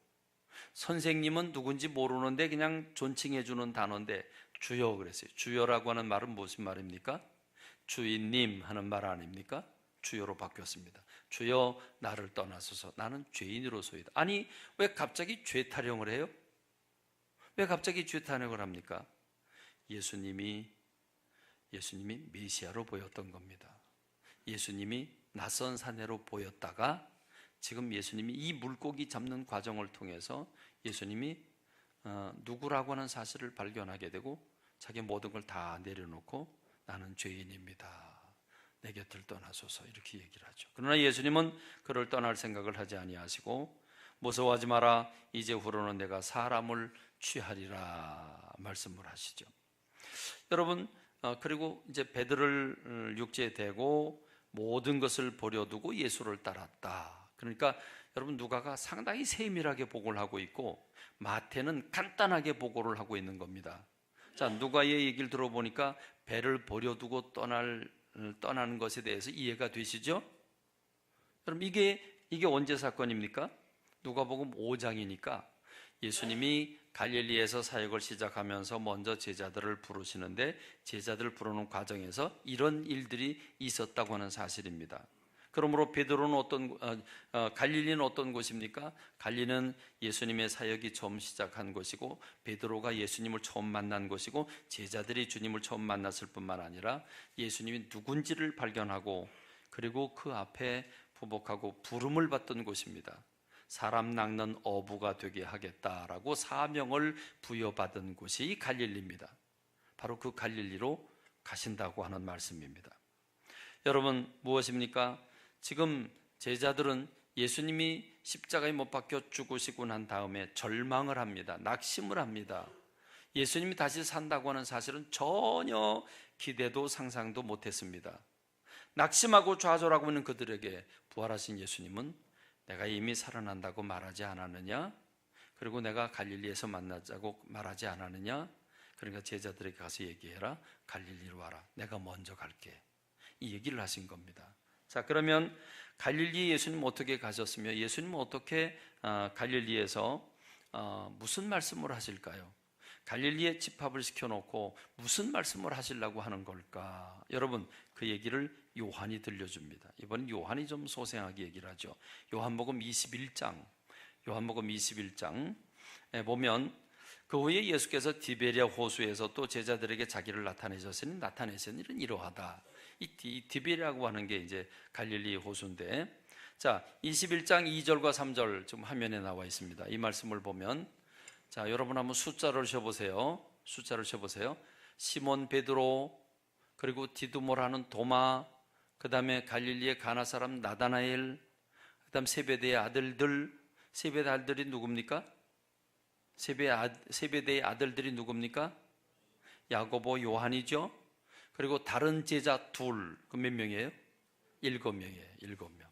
선생님은 누군지 모르는데 그냥 존칭해 주는 단어인데 주여 그랬어요. 주여라고 하는 말은 무슨 말입니까? 주인님 하는 말 아닙니까? 주여로 바뀌었습니다. 주여 나를 떠나소서, 나는 죄인으로소이다. 아니 왜 갑자기 죄 타령을 해요? 왜 갑자기 죄 타령을 합니까? 예수님이 메시아로 보였던 겁니다. 예수님이 낯선 사내로 보였다가 지금 예수님이 이 물고기 잡는 과정을 통해서 예수님이 누구라고 하는 사실을 발견하게 되고 자기 모든 걸 다 내려놓고 나는 죄인입니다, 내 곁을 떠나소서, 이렇게 얘기를 하죠. 그러나 예수님은 그를 떠날 생각을 하지 아니하시고 무서워하지 마라, 이제후로는 내가 사람을 취하리라 말씀을 하시죠. 여러분, 그리고 이제 베드로를 육지에 대고 모든 것을 버려두고 예수를 따랐다. 그러니까 여러분, 누가가 상당히 세밀하게 보고를 하고 있고 마태는 간단하게 보고를 하고 있는 겁니다. 자, 누가의 얘기를 들어보니까 배를 버려두고 떠나는 것에 대해서 이해가 되시죠? 그럼 이게 언제 사건입니까? 누가복음 5장이니까 예수님이 갈릴리에서 사역을 시작하면서 먼저 제자들을 부르시는데 제자들을 부르는 과정에서 이런 일들이 있었다고 하는 사실입니다. 그러므로 베드로는 갈릴리는 어떤 곳입니까? 갈릴리는 예수님의 사역이 처음 시작한 곳이고 베드로가 예수님을 처음 만난 곳이고 제자들이 주님을 처음 만났을 뿐만 아니라 예수님이 누군지를 발견하고 그리고 그 앞에 부복하고 부름을 받던 곳입니다. 사람 낚는 어부가 되게 하겠다라고 사명을 부여받은 곳이 갈릴리입니다. 바로 그 갈릴리로 가신다고 하는 말씀입니다. 여러분, 무엇입니까? 지금 제자들은 예수님이 십자가에 못 박혀 죽으시고 난 다음에 절망을 합니다. 낙심을 합니다. 예수님이 다시 산다고 하는 사실은 전혀 기대도 상상도 못했습니다. 낙심하고 좌절하고 있는 그들에게 부활하신 예수님은 내가 이미 살아난다고 말하지 않았느냐? 그리고 내가 갈릴리에서 만나자고 말하지 않았느냐? 그러니까 제자들에게 가서 얘기해라. 갈릴리로 와라. 내가 먼저 갈게. 이 얘기를 하신 겁니다. 자, 그러면 갈릴리 예수님 어떻게 가셨으며 예수님은 어떻게 갈릴리에서 무슨 말씀을 하실까요? 갈릴리에 집합을 시켜놓고 무슨 말씀을 하시려고 하는 걸까? 여러분, 그 얘기를 요한이 들려줍니다. 이번 요한이 좀 소생하게 얘기를 하죠. 요한복음 21장 보면 그 후에 예수께서 디베랴 호수에서 또 제자들에게 자기를 나타내셨으니 나타내신 일은 이러하다. 이 디베랴라고 하는 게 이제 갈릴리 호수인데, 자, 21장 2절과 3절 지금 화면에 나와 있습니다. 이 말씀을 보면, 자, 여러분 한번 숫자를 세보세요. 시몬 베드로, 그리고 디두모라는 도마, 그 다음에 갈릴리의 가나 사람 나다나엘, 그 다음 세베대의 아들들이 누굽니까? 세베대의 아들들이 누굽니까? 야고보, 요한이죠. 그리고 다른 제자 둘, 그 몇 명이에요? 7명이에요.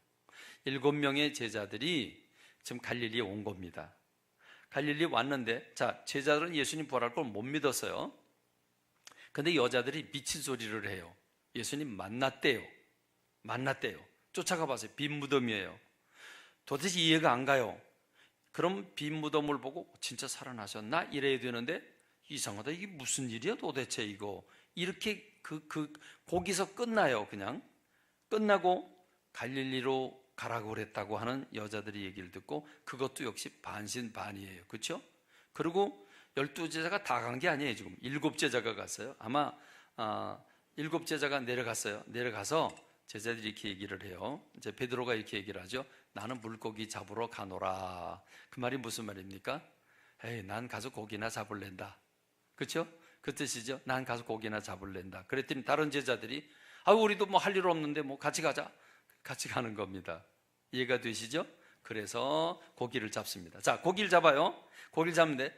7명의 제자들이 지금 갈릴리에 온 겁니다. 갈릴리에 왔는데, 자, 제자들은 예수님 부활할 걸 못 믿었어요. 근데 여자들이 미친 소리를 해요. 예수님 만났대요. 쫓아가 봤어요. 빈 무덤이에요. 도대체 이해가 안 가요. 그럼 빈 무덤을 보고 진짜 살아나셨나? 이래야 되는데 이상하다. 이게 무슨 일이야 도대체 이거. 이렇게 거기서 끝나요. 그냥 끝나고 갈릴리로 가라고 그랬다고 하는 여자들이 얘기를 듣고 그것도 역시 반신반의예요. 그렇죠? 그리고 12제자가 다 간 게 아니에요. 지금 7제자가 갔어요. 아마 7제자가 내려갔어요. 내려가서 제자들이 이렇게 얘기를 해요. 이제 베드로가 이렇게 얘기를 하죠. 나는 물고기 잡으러 가노라. 그 말이 무슨 말입니까? 에이, 난 가서 고기나 잡을랜다. 그렇죠? 그 뜻이죠. 난 가서 고기나 잡을랜다. 그랬더니 다른 제자들이 우리도 뭐 할 일 없는데 뭐 같이 가자. 같이 가는 겁니다. 이해가 되시죠? 그래서 고기를 잡습니다. 자, 고기를 잡아요. 고기를 잡는데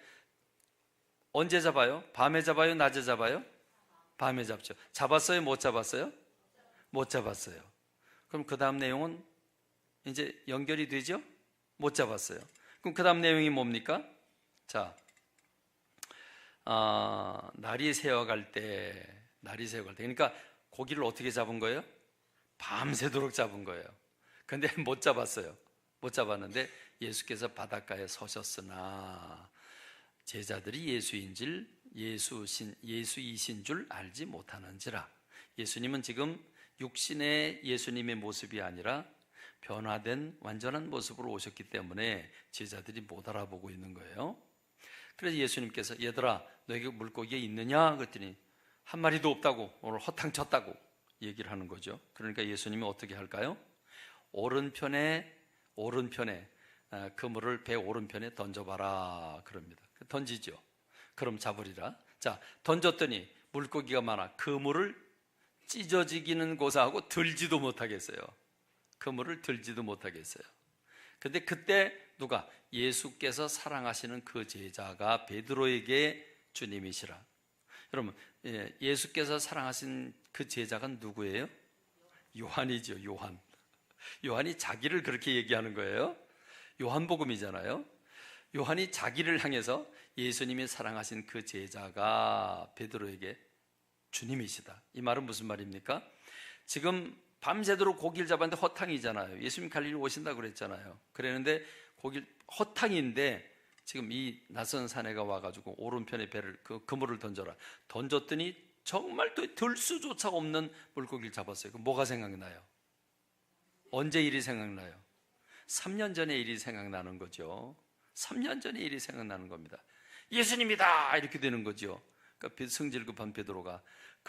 언제 잡아요? 밤에 잡아요? 낮에 잡아요? 밤에 잡죠. 잡았어요? 못 잡았어요? 못 잡았어요. 그럼 그 다음 내용은 이제 연결이 되죠? 못 잡았어요. 그럼 그 다음 내용이 뭡니까? 자, 날이 새어갈 때 그러니까 고기를 어떻게 잡은 거예요? 밤새도록 잡은 거예요. 근데 못 잡았어요. 못 잡았는데 예수께서 바닷가에 서셨으나 제자들이 예수인 줄 예수이신 줄 알지 못하는지라. 예수님은 지금 육신의 예수님의 모습이 아니라 변화된 완전한 모습으로 오셨기 때문에 제자들이 못 알아보고 있는 거예요. 그래서 예수님께서 얘들아 너에게 물고기가 있느냐 그랬더니 한 마리도 없다고, 오늘 허탕 쳤다고 얘기를 하는 거죠. 그러니까 예수님이 어떻게 할까요? 오른편에 그물을 배 오른편에 던져봐라 그럽니다. 던지죠. 그럼 잡으리라. 자, 던졌더니 물고기가 많아 그물을 찢어지기는 고사하고 들지도 못하겠어요. 그물을 들지도 못하겠어요. 근데 그때 누가? 예수께서 사랑하시는 그 제자가 베드로에게 주님이시라. 여러분, 예수께서 사랑하신 그 제자가 누구예요? 요한이죠. 요한이 자기를 그렇게 얘기하는 거예요. 요한복음이잖아요. 요한이 자기를 향해서 예수님이 사랑하신 그 제자가 베드로에게 주님이시다. 이 말은 무슨 말입니까? 지금 밤새도록 고기를 잡았는데 허탕이잖아요. 예수님 갈릴리 오신다고 그랬잖아요. 그랬는데 허탕인데 지금 이 낯선 사내가 와가지고 오른편에 그물을 던져라. 던졌더니 정말 또 들 수조차 없는 물고기를 잡았어요. 그럼 뭐가 생각나요? 언제 일이 생각나요? 3년 전의 일이 생각나는 거죠. 3년 전의 일이 생각나는 겁니다. 예수님이다 이렇게 되는 거죠. 그러니까 성질 급한 베드로가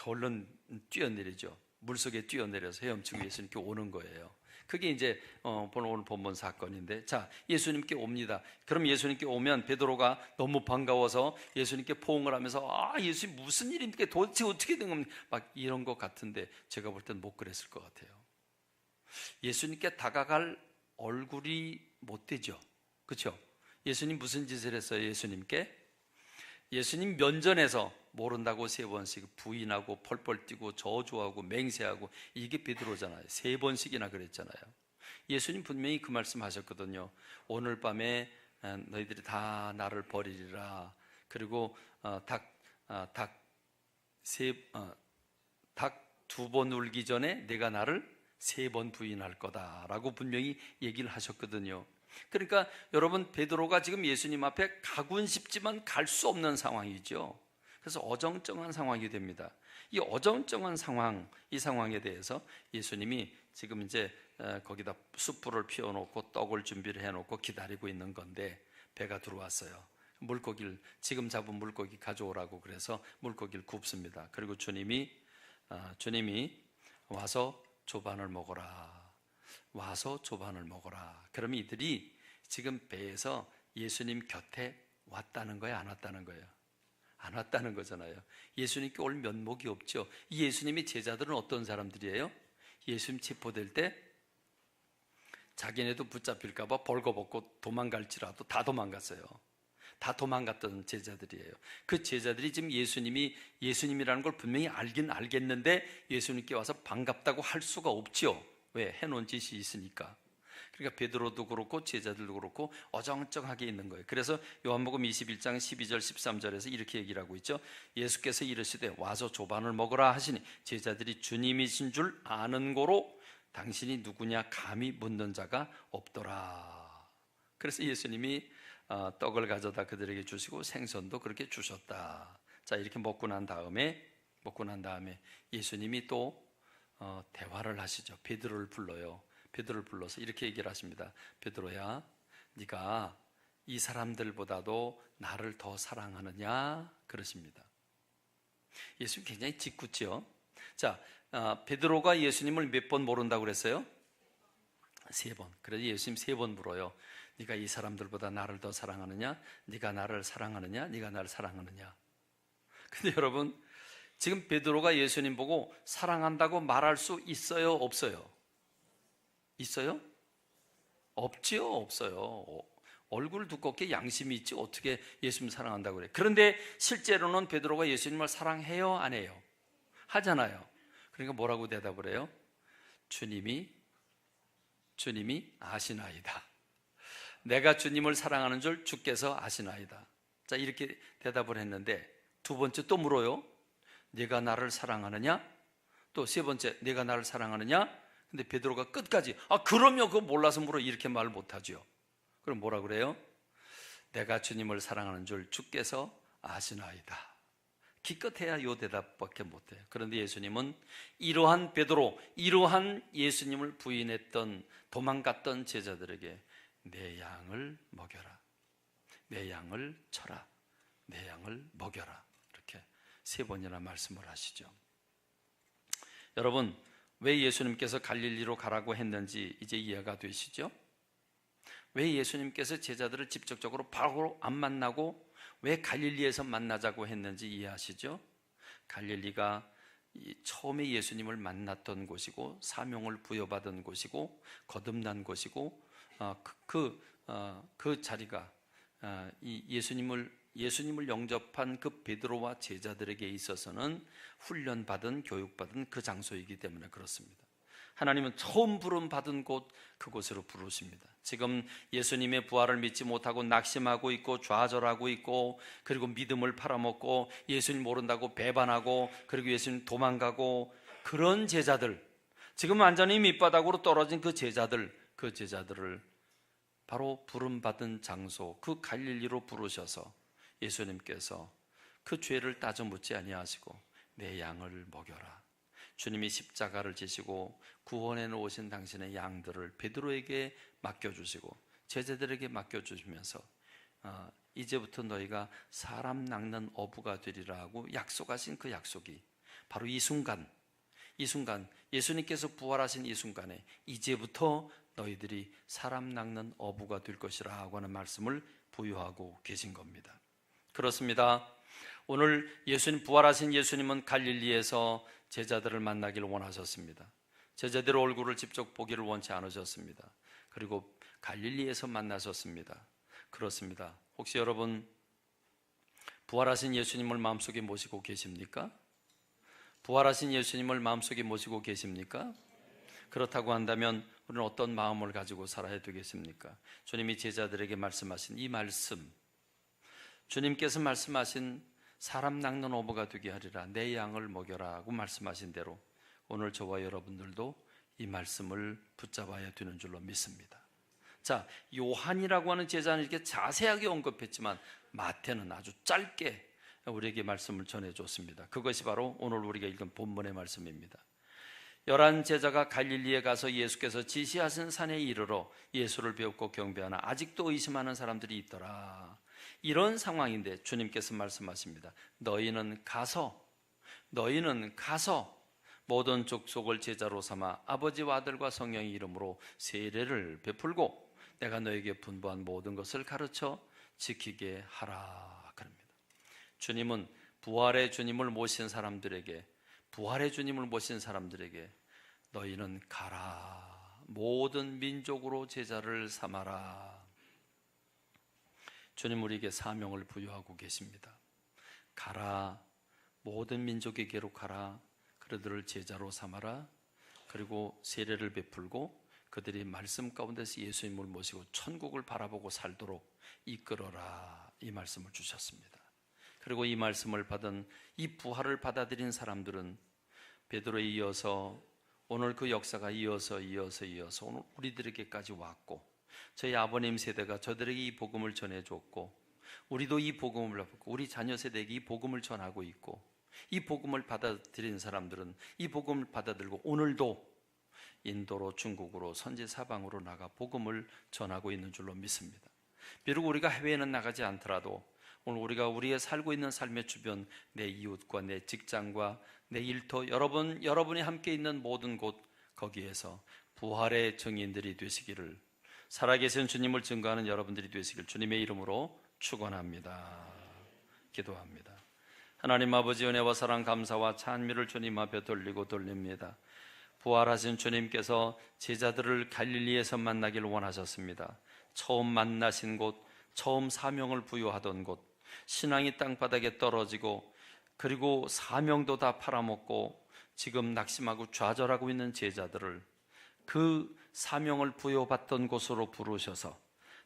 얼른 뛰어내리죠. 물속에 뛰어내려서 헤엄치고 예수님께 오는 거예요. 그게 이제 오늘 본문 사건인데, 자, 예수님께 옵니다. 그럼 예수님께 오면 베드로가 너무 반가워서 예수님께 포옹을 하면서 예수님 무슨 일입니까? 도대체 어떻게 된 겁니까? 막 이런 것 같은데 제가 볼 땐 못 그랬을 것 같아요. 예수님께 다가갈 얼굴이 못 되죠. 그렇죠? 예수님 무슨 짓을 했어요? 예수님 면전에서 모른다고 3번씩 부인하고 펄펄 뛰고 저주하고 맹세하고, 이게 베드로잖아요. 3번씩이나 그랬잖아요. 예수님 분명히 그 말씀 하셨거든요. 오늘 밤에 너희들이 다 나를 버리리라. 그리고 닭 2번 울기 전에 내가 나를 3번 부인할 거다라고 분명히 얘기를 하셨거든요. 그러니까 여러분, 베드로가 지금 예수님 앞에 가군 싶지만 갈 수 없는 상황이죠. 그래서 어정쩡한 상황이 됩니다. 이 어정쩡한 상황, 이 상황에 대해서 예수님이 지금 이제 거기다 숯불을 피워놓고 떡을 준비를 해놓고 기다리고 있는 건데, 배가 들어왔어요. 지금 잡은 물고기 가져오라고 그래서 물고기를 굽습니다. 그리고 주님이 와서 조반을 먹어라. 그러면 이들이 지금 배에서 예수님 곁에 왔다는 거예요, 안 왔다는 거예요? 안 왔다는 거잖아요. 예수님께 올 면목이 없죠. 이 예수님의 제자들은 어떤 사람들이에요? 예수님 체포될 때 자기네도 붙잡힐까 봐 벌거벗고 도망갈지라도 다 도망갔어요. 다 도망갔던 제자들이에요. 그 제자들이 지금 예수님이라는 걸 분명히 알긴 알겠는데 예수님께 와서 반갑다고 할 수가 없죠. 왜? 해놓은 짓이 있으니까. 그러니까 베드로도 그렇고 제자들도 그렇고 어정쩡하게 있는 거예요. 그래서 요한복음 21장 12절 13절에서 이렇게 얘기를 하고 있죠. 예수께서 이르시되 와서 조반을 먹으라 하시니 제자들이 주님이신 줄 아는 고로 당신이 누구냐 감히 묻는 자가 없더라. 그래서 예수님이 떡을 가져다 그들에게 주시고 생선도 그렇게 주셨다. 자, 이렇게 먹고 난 다음에 예수님이 또 대화를 하시죠. 베드로를 불러요. 베드로를 불러서 이렇게 얘기를 하십니다. 베드로야, 네가 이 사람들보다도 나를 더 사랑하느냐? 그러십니다. 예수님 굉장히 짓궂죠. 자, 베드로가 예수님을 몇 번 모른다고 그랬어요? 3번. 그래서 예수님 3번 물어요. 네가 이 사람들보다 나를 더 사랑하느냐? 네가 나를 사랑하느냐? 네가 나를 사랑하느냐? 근데 여러분, 지금 베드로가 예수님 보고 사랑한다고 말할 수 있어요? 없어요? 있어요? 없지요? 없어요. 얼굴 두껍게 양심이 있지 어떻게 예수님 사랑한다고 그래. 그런데 실제로는 베드로가 예수님을 사랑해요? 안 해요? 하잖아요. 그러니까 뭐라고 대답을 해요? 주님이 아시나이다. 내가 주님을 사랑하는 줄 주께서 아시나이다. 자, 이렇게 대답을 했는데 두 번째 또 물어요. 네가 나를 사랑하느냐? 또 세 번째, 네가 나를 사랑하느냐? 근데 베드로가 끝까지 그럼요, 그거 몰라서 물어, 이렇게 말을 못하죠. 그럼 뭐라 그래요? 내가 주님을 사랑하는 줄 주께서 아시나이다. 기껏해야 요 대답밖에 못해요. 그런데 예수님은 이러한 베드로, 이러한 예수님을 부인했던 도망갔던 제자들에게 내 양을 먹여라, 내 양을 쳐라, 내 양을 먹여라, 이렇게 3번이나 말씀을 하시죠. 여러분, 왜 예수님께서 갈릴리로 가라고 했는지 이제 이해가 되시죠? 왜 예수님께서 제자들을 직접적으로 바로 안 만나고 왜 갈릴리에서 만나자고 했는지 이해하시죠? 갈릴리가 처음에 예수님을 만났던 곳이고 사명을 부여받은 곳이고 거듭난 곳이고 그 자리가 이 예수님을 영접한 그 베드로와 제자들에게 있어서는 훈련받은 교육받은 그 장소이기 때문에 그렇습니다. 하나님은 처음 부름받은 곳 그곳으로 부르십니다. 지금 예수님의 부활을 믿지 못하고 낙심하고 있고 좌절하고 있고 그리고 믿음을 팔아먹고 예수님 모른다고 배반하고 그리고 예수님 도망가고 그런 제자들, 지금 완전히 밑바닥으로 떨어진 그 제자들을 바로 부름받은 장소 그 갈릴리로 부르셔서 예수님께서 그 죄를 따져 묻지 아니하시고 내 양을 먹여라. 주님이 십자가를 지시고 구원해 놓으신 당신의 양들을 베드로에게 맡겨주시고 제자들에게 맡겨주시면서 이제부터 너희가 사람 낚는 어부가 되리라 하고 약속하신 그 약속이 바로 이 순간 예수님께서 부활하신 이 순간에 이제부터 너희들이 사람 낚는 어부가 될 것이라 하고 하는 말씀을 부여하고 계신 겁니다. 그렇습니다. 오늘 부활하신 예수님은 갈릴리에서 제자들을 만나기를 원하셨습니다. 제자들의 얼굴을 직접 보기를 원치 않으셨습니다. 그리고 갈릴리에서 만나셨습니다. 그렇습니다. 혹시 여러분 부활하신 예수님을 마음속에 모시고 계십니까? 부활하신 예수님을 마음속에 모시고 계십니까? 그렇다고 한다면 우리는 어떤 마음을 가지고 살아야 되겠습니까? 주님이 제자들에게 말씀하신 이 말씀, 주님께서 말씀하신 사람 낚는 어부가 되게 하리라, 내 양을 먹여라 하고 말씀하신 대로 오늘 저와 여러분들도 이 말씀을 붙잡아야 되는 줄로 믿습니다. 자, 요한이라고 하는 제자는 이렇게 자세하게 언급했지만 마태는 아주 짧게 우리에게 말씀을 전해줬습니다. 그것이 바로 오늘 우리가 읽은 본문의 말씀입니다. 11 제자가 갈릴리에 가서 예수께서 지시하신 산에 이르러 예수를 배웠고 경배하나 아직도 의심하는 사람들이 있더라. 이런 상황인데 주님께서 말씀하십니다. 너희는 가서 모든 족속을 제자로 삼아 아버지와 아들과 성령의 이름으로 세례를 베풀고 내가 너에게 분부한 모든 것을 가르쳐 지키게 하라. 그럽니다. 주님은 부활의 주님을 모신 사람들에게 너희는 가라, 모든 민족으로 제자를 삼아라. 주님 우리에게 사명을 부여하고 계십니다. 가라, 모든 민족에게로 가라, 그들을 제자로 삼아라. 그리고 세례를 베풀고 그들이 말씀 가운데서 예수님을 모시고 천국을 바라보고 살도록 이끌어라. 이 말씀을 주셨습니다. 그리고 이 말씀을 받은 이 부활을 받아들인 사람들은 베드로에 이어서 오늘 그 역사가 이어서 오늘 우리들에게까지 왔고 저희 아버님 세대가 저들에게 이 복음을 전해줬고 우리도 이 복음을 받고 우리 자녀 세대에게 이 복음을 전하고 있고 이 복음을 받아들인 사람들은 이 복음을 받아들고 오늘도 인도로 중국으로 선지 사방으로 나가 복음을 전하고 있는 줄로 믿습니다. 비록 우리가 해외에는 나가지 않더라도 오늘 우리가 우리의 살고 있는 삶의 주변 내 이웃과 내 직장과 내 일터 여러분이 함께 있는 모든 곳 거기에서 부활의 증인들이 되시기를 살아계신 주님을 증거하는 여러분들이 되시길 주님의 이름으로 축원합니다. 기도합니다. 하나님 아버지 은혜와 사랑 감사와 찬미를 주님 앞에 돌립니다. 부활하신 주님께서 제자들을 갈릴리에서 만나기를 원하셨습니다. 처음 만나신 곳, 처음 사명을 부여하던 곳, 신앙이 땅바닥에 떨어지고 그리고 사명도 다 팔아먹고 지금 낙심하고 좌절하고 있는 제자들을 그 사명을 부여받던 곳으로 부르셔서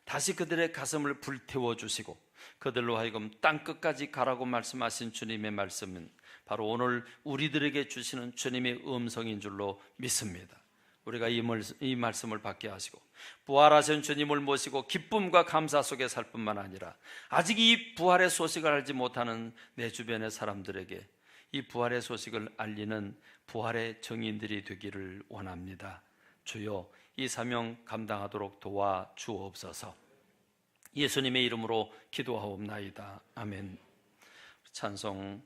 다시 그들의 가슴을 불태워 주시고 그들로 하여금 땅끝까지 가라고 말씀하신 주님의 말씀은 바로 오늘 우리들에게 주시는 주님의 음성인 줄로 믿습니다. 우리가 이 말씀을 받게 하시고 부활하신 주님을 모시고 기쁨과 감사 속에 살 뿐만 아니라 아직 이 부활의 소식을 알지 못하는 내 주변의 사람들에게 이 부활의 소식을 알리는 부활의 증인들이 되기를 원합니다. 주여, 이 사명 감당하도록 도와주옵소서. 예수님의 이름으로 기도하옵나이다. 아멘. 찬송